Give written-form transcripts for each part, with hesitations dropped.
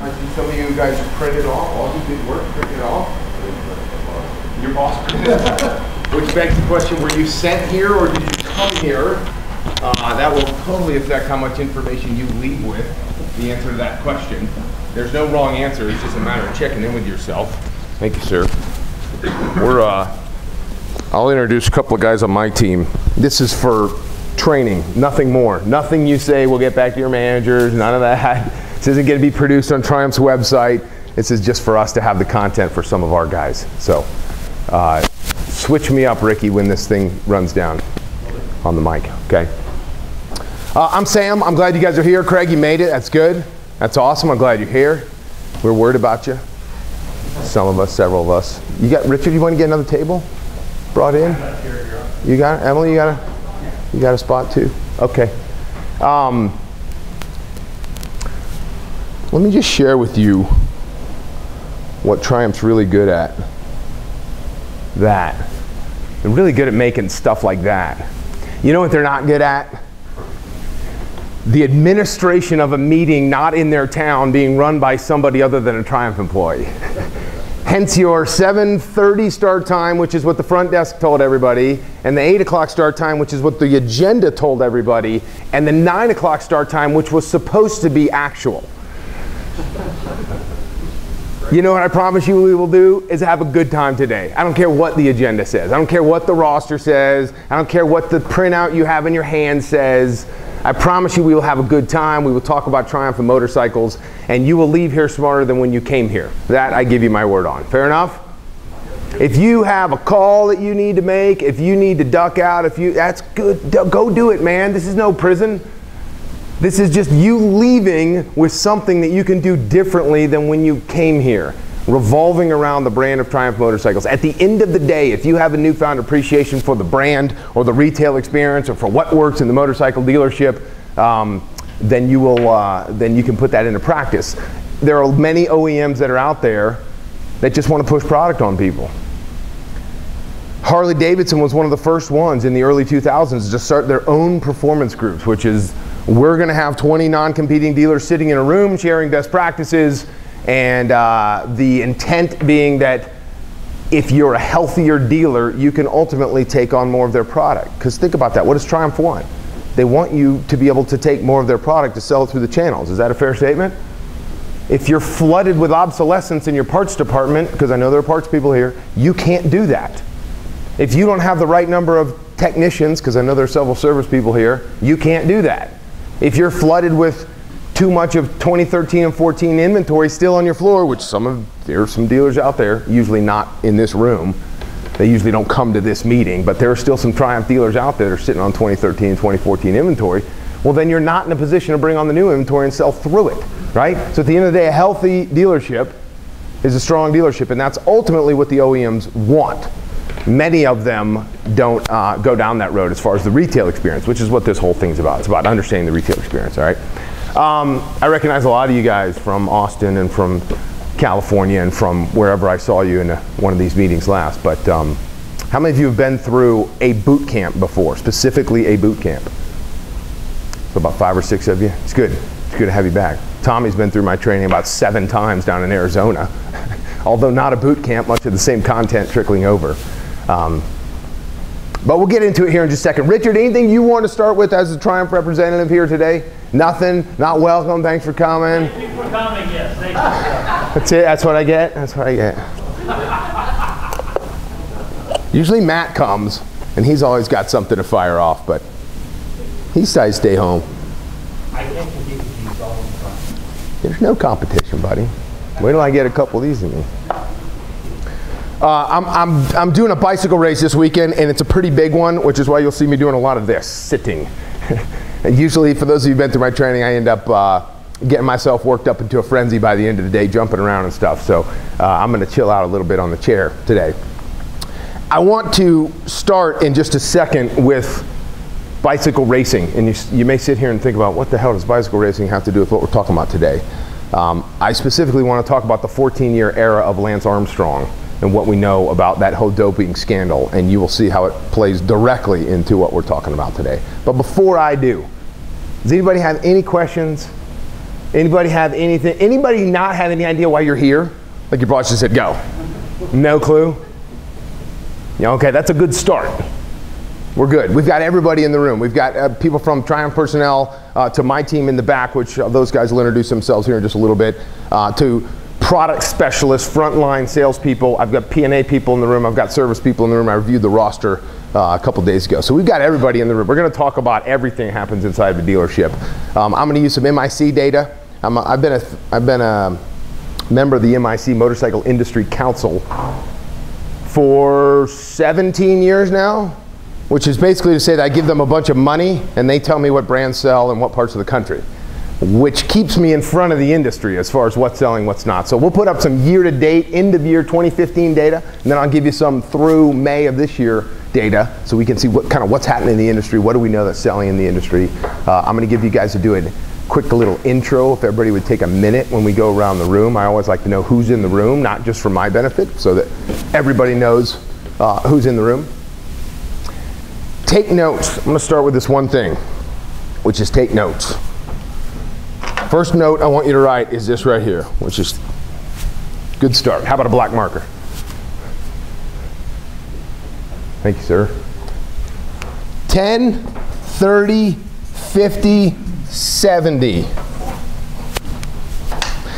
I see some of you guys printed off. All you did work, printed off. Your boss printed it off. Which begs the question, were you sent here or did you come here? That will totally affect how much information you leave with, the answer to that question. There's no wrong answer, it's just a matter of checking in with yourself. Thank you, sir. I'll introduce a couple of guys on my team. This is for training, nothing more. Nothing you say will get back to your managers, none of that. This isn't going to be produced on Triumph's website. This is just for us to have the content for some of our guys. So, switch me up, Ricky, when this thing runs down on the mic, okay? I'm Sam. I'm glad you guys are here. Craig, you made it. That's good. That's awesome. I'm glad you're here. We're worried about you. Some of us, several of us. You got Richard? You want to get another table brought in? You got it? Emily, you got a spot too? Okay. Let me just share with you what Triumph's really good at. They're really good at making stuff like that. You know what they're not good at? The administration of a meeting not in their town being run by somebody other than a Triumph employee. Hence your 7:30 start time, which is what the front desk told everybody, and the 8 o'clock start time, which is what the agenda told everybody, and the 9 o'clock start time, which was supposed to be actual. You know what I promise you we will do is have a good time today. I don't care what the agenda says. I don't care what the roster says. I don't care what the printout you have in your hand says. I promise you we will have a good time. We will talk about Triumph and motorcycles, and you will leave here smarter than when you came here. That I give you my word on. Fair enough? If you have a call that you need to make, if you need to duck out, that's good. Go do it, man. This is no prison. This is just you leaving with something that you can do differently than when you came here, revolving around the brand of Triumph motorcycles. At the end of the day, if you have a newfound appreciation for the brand or the retail experience or for what works in the motorcycle dealership, then you can put that into practice. There are many OEMs that are out there that just want to push product on people. Harley Davidson was one of the first ones in the early 2000s to start their own performance groups, which is we're going to have 20 non-competing dealers sitting in a room sharing best practices, and the intent being that if you're a healthier dealer, you can ultimately take on more of their product. Because think about that. What does Triumph want? They want you to be able to take more of their product to sell it through the channels. Is that a fair statement? If you're flooded with obsolescence in your parts department, because I know there are parts people here, you can't do that. If you don't have the right number of technicians, because I know there are several service people here, you can't do that. If you're flooded with too much of 2013 and 14 inventory still on your floor, which there are some dealers out there, usually not in this room, they usually don't come to this meeting, but there are still some Triumph dealers out there that are sitting on 2013 and 2014 inventory, well then you're not in a position to bring on the new inventory and sell through it, right? So at the end of the day, a healthy dealership is a strong dealership, and that's ultimately what the OEMs want. Many of them don't go down that road as far as the retail experience, which is what this whole thing's about. It's about understanding the retail experience, all right? I recognize a lot of you guys from Austin and from California and from wherever I saw you in one of these meetings last, but how many of you have been through a boot camp before, specifically a boot camp? So about 5 or 6 of you. It's good. It's good to have you back. Tommy's been through my training about 7 times down in Arizona. Although not a boot camp, much of the same content trickling over. But we'll get into it here in just a second. Richard, anything you want to start with as a Triumph representative here today? Nothing? Not welcome? Thanks for coming. Thank you for coming, yes. Thank you. That's it? That's what I get? That's what I get. Usually Matt comes, and he's always got something to fire off, but he decides to stay home. I can't compete with you, so I'll be fine. There's no competition, buddy. Wait till I get a couple of these in me. I'm doing a bicycle race this weekend, and it's a pretty big one, which is why you'll see me doing a lot of this, sitting. And usually, for those of you who've been through my training, I end up getting myself worked up into a frenzy by the end of the day, jumping around and stuff. So I'm going to chill out a little bit on the chair today. I want to start in just a second with bicycle racing. And you may sit here and think about, what the hell does bicycle racing have to do with what we're talking about today? I specifically want to talk about the 14-year era of Lance Armstrong and what we know about that whole doping scandal, and you will see how it plays directly into what we're talking about today. But before I do, does anybody have any questions Anybody have anything? Anybody not have any idea why you're here? Like your boss just said, go. No clue? Yeah, okay, that's a good start. We're good. We've got everybody in the room. We've got people from Triumph Personnel to my team in the back, which those guys will introduce themselves here in just a little bit, to product specialists, frontline salespeople. I've got P&A people in the room. I've got service people in the room. I reviewed the roster a couple days ago. So we've got everybody in the room. We're going to talk about everything that happens inside of a dealership. I'm going to use some MIC data. I've been a member of the MIC Motorcycle Industry Council for 17 years now, which is basically to say that I give them a bunch of money and they tell me what brands sell in what parts of the country, which keeps me in front of the industry as far as what's selling, what's not. So we'll put up some year-to-date, end-of-year 2015 data, and then I'll give you some through May of this year data so we can see what's happening in the industry, what do we know that's selling in the industry. I'm going to give you guys a quick little intro, if everybody would take a minute when we go around the room. I always like to know who's in the room, not just for my benefit, so that everybody knows who's in the room. Take notes. I'm going to start with this one thing, which is take notes. First note I want you to write is this right here, which is good start. How about a black marker? Thank you, sir. 10, 30, 50, 70. I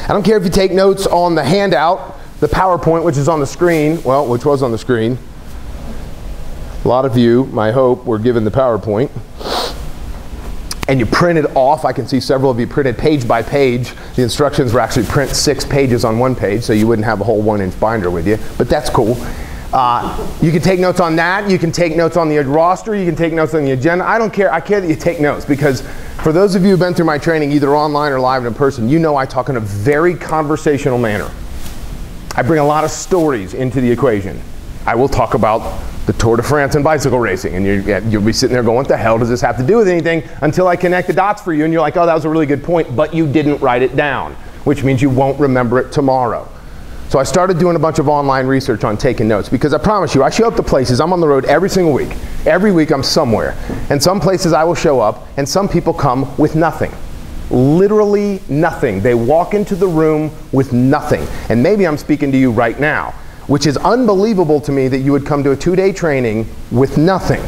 don't care if you take notes on the handout, the PowerPoint, which is on the screen, which was on the screen. A lot of you, my hope, were given the PowerPoint. And you printed off. I can see several of you printed page by page. The instructions were actually print 6 pages on one page, so you wouldn't have a whole 1-inch binder with you, but that's cool. You can take notes on that. You can take notes on the roster. You can take notes on the agenda. I don't care. I care that you take notes, because for those of you who've been through my training, either online or live in person, you know I talk in a very conversational manner. I bring a lot of stories into the equation. I will talk about the Tour de France and bicycle racing, and you'll be sitting there going, what the hell does this have to do with anything, until I connect the dots for you, and you're like, oh, that was a really good point, but you didn't write it down, which means you won't remember it tomorrow. So I started doing a bunch of online research on taking notes, because I promise you, I show up to places, I'm on the road every single week. Every week I'm somewhere. And some places I will show up, and some people come with nothing. Literally nothing. They walk into the room with nothing. And maybe I'm speaking to you right now, which is unbelievable to me that you would come to a 2-day training with nothing.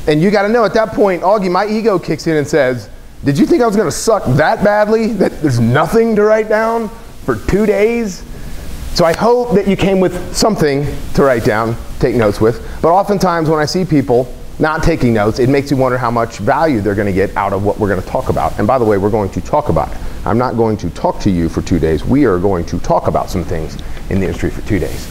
And you got to know at that point, Augie, my ego kicks in and says, did you think I was going to suck that badly that there's nothing to write down for 2 days? So I hope that you came with something to write down, take notes with. But oftentimes when I see people not taking notes, it makes me wonder how much value they're going to get out of what we're going to talk about. And by the way, we're going to talk about it. I'm not going to talk to you for 2 days. We are going to talk about some things in the industry for 2 days.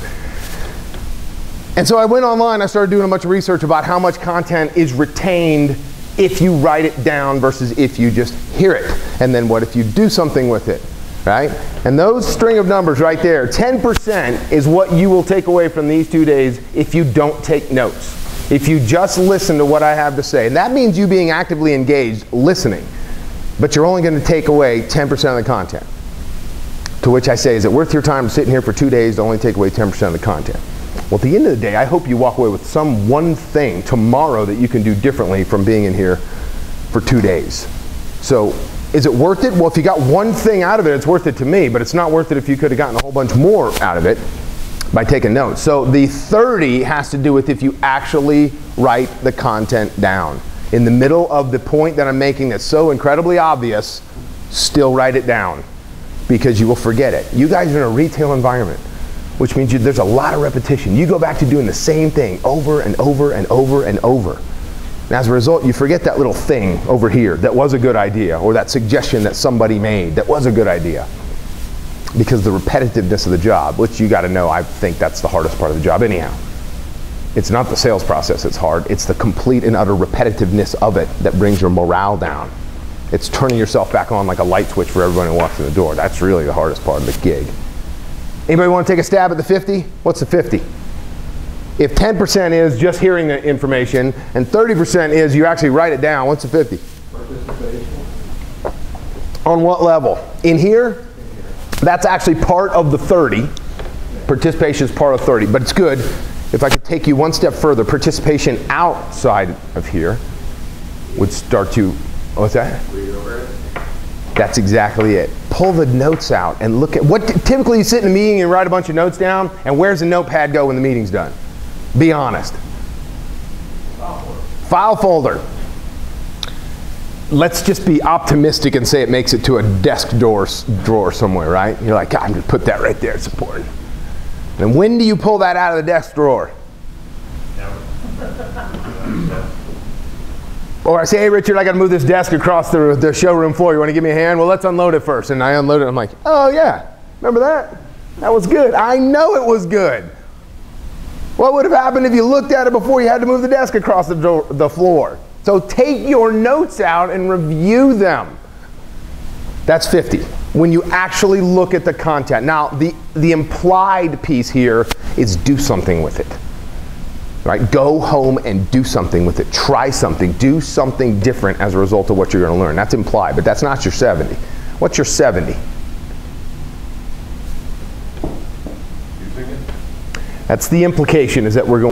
And so I went online, I started doing a bunch of research about how much content is retained if you write it down versus if you just hear it. And then what if you do something with it, right? And those string of numbers right there, 10% is what you will take away from these 2 days if you don't take notes. If you just listen to what I have to say. And that means you being actively engaged, listening. But you're only going to take away 10% of the content. To which I say, is it worth your time sitting here for 2 days to only take away 10% of the content? Well, at the end of the day, I hope you walk away with some one thing tomorrow that you can do differently from being in here for 2 days. So, is it worth it? Well, if you got one thing out of it, it's worth it to me, but it's not worth it if you could have gotten a whole bunch more out of it by taking notes. So the 30 has to do with if you actually write the content down. In the middle of the point that I'm making that's so incredibly obvious, still write it down, because you will forget it. You guys are in a retail environment, which means there's a lot of repetition. You go back to doing the same thing over and over and over and over. And as a result, you forget that little thing over here that was a good idea, or that suggestion that somebody made that was a good idea. Because the repetitiveness of the job, which you got to know, I think that's the hardest part of the job anyhow. It's not the sales process that's hard, it's the complete and utter repetitiveness of it that brings your morale down. It's turning yourself back on like a light switch for everyone who walks in the door. That's really the hardest part of the gig. Anybody want to take a stab at the 50? What's the 50? If 10% is just hearing the information and 30% is you actually write it down, what's the 50? Participation. On what level? In here? That's actually part of the 30. Participation is part of 30, but it's good. If I could take you one step further, participation outside of here would start to, what's that? That's exactly it. Pull the notes out and look at what typically you sit in a meeting and write a bunch of notes down, and where's the notepad go when the meeting's done? Be honest. File folder. Let's just be optimistic and say it makes it to a desk drawer somewhere, right? You're like, God, I'm going to put that right there. It's important. And when do you pull that out of the desk drawer? Or I say, hey, Richard, I got to move this desk across the showroom floor. You want to give me a hand? Well, let's unload it first. And I unload it. I'm like, oh, yeah. Remember that? That was good. I know it was good. What would have happened if you looked at it before you had to move the desk across the floor? So take your notes out and review them. That's 50. When you actually look at the content. Now, the implied piece here is do something with it. Right? Go home and do something with it. Try something. Do something different as a result of what you're going to learn. That's implied, but that's not your 70. What's your 70? That's the implication, is that we're going